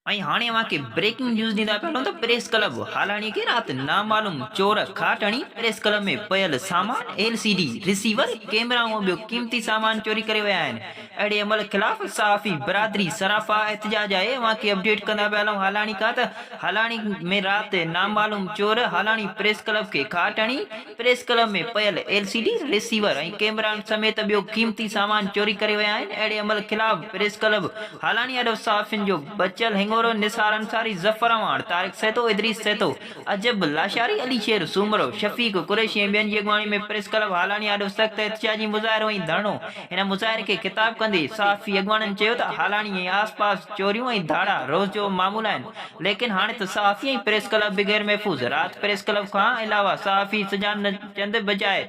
ऐं हाणे अव्हांखे ब्रेकिंग न्यूज़ ॾींदा पिया हलूं त प्रेस क्लब हालाणी की राति नामालूम चोर खाट हणी प्रेस क्लब में पयल सामान एलसीडी रिसीवर कैमरा ऐं ॿियो कीमती सामान चोरी करे विया आहिनि। अहिड़े अमल ख़िलाफ़ सहाफ़ी बिरादरी सराफ़ा एहतजाज आहे। अव्हांखे अपडेट कंदा पिया हलूं हालाणी खां त हालाणी में राति नामालूम चोर हालाणी प्रेस क्लब खे खाट हणी प्रेस क्लब में पयल एलसीडी रिसीवर ऐं कैमरा समेत ॿियो कीमती सामान चोरी करे विया आहिनि। अहिड़े अमल ख़िलाफ़ प्रेस क्लब हालाणी अॾो सहाफ़ियुनि जो बचियल हिंगोरो निसार अंसारी ज़फ़र अवान तारिक सैतो इदरीस सैतो अजब लाशारी अली शेर सूमरो शफ़ीक कुरैशी ऐं ॿियनि जी अॻुवाणी में प्रेस क्लब हालाणी ॾाढो सख़्तु एहतिजाजी मुज़ाहिरो ऐं धरणो। हिन मुज़ाहिरे खे ख़िताब कंदे सहाफ़ी अॻुवाणनि चयो त हालाणी ऐं आसपास चोरियूं ऐं धाड़ा रोज़ जो मामूल आहिनि, लेकिन हाणे त सहाफ़ी ऐं प्रेस क्लब बग़ैर महफ़ूज़। राति प्रेस क्लब खां अलावा सहाफ़ी सजान चंद बजाए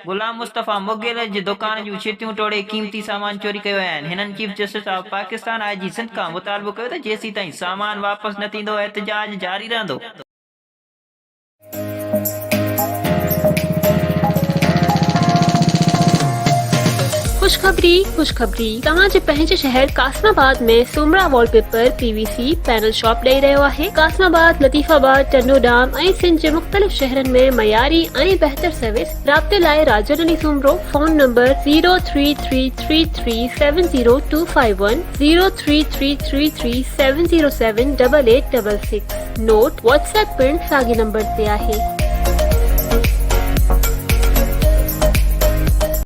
गुलाम मुस्तफ़ा मुगेल जी दुकान जूं छितियूं टोड़े क़ीमती सामान चोरी कयो विया आहिनि। हिननि chief justice of Pakistan IG Sindh खां मुतालबो कयो त जेसीं ताईं सामान वापस न थींदो एहतजाज जारी रहंदो। खुशखबरी तव्हांजे पंहिंजे शहर कासमाबाद में सुमरा वॉलपेपर PVC पैनल शॉप ॾेई रहियो आहे। कासमाबाद, लतीफ़ाबाद, टंडोडाम ऐं सिंध जे मुख़्तलिफ़ शहरनि में मयारी ऐं बहितर सर्विस। राब्ते लाइ Rajan Ali Soomro, phone number 03333702510 03333707886। Note WhatsApp पिण साॻी नंबर ते आहे।